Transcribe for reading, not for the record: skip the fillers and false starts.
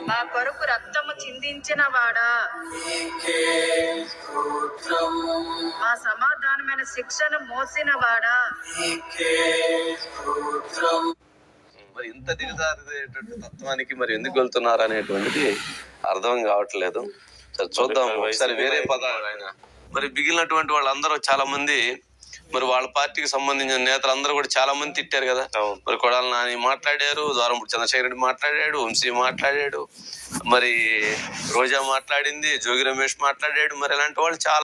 మా కొరకు రక్తము చిందించిన వాడా, మా సమాధానమైన శిక్షను మోసిన వాడా, మరి ఇంత దిగజారేటటువంటి తత్వానికి మరి ఎందుకు వెళ్తున్నారు అనేటువంటిది అర్థం కావట్లేదు. సరే చూద్దాం ఒకసారి వేరే పదాలు ఆయన. మరి మిగిలినటువంటి వాళ్ళందరూ చాలా మంది మరి వాళ్ళ పార్టీకి సంబంధించిన నేతలందరూ కూడా చాలా మంది తిట్టారు కదా. మరి కొడాలి నాని మాట్లాడారు, ద్వారంపూడి చంద్రశేఖర్ రెడ్డి మాట్లాడాడు, వంశీ మాట్లాడాడు, మరి రోజా మాట్లాడింది, జోగి రమేష్ మాట్లాడాడు. మరి ఇలాంటి వాళ్ళు చాలా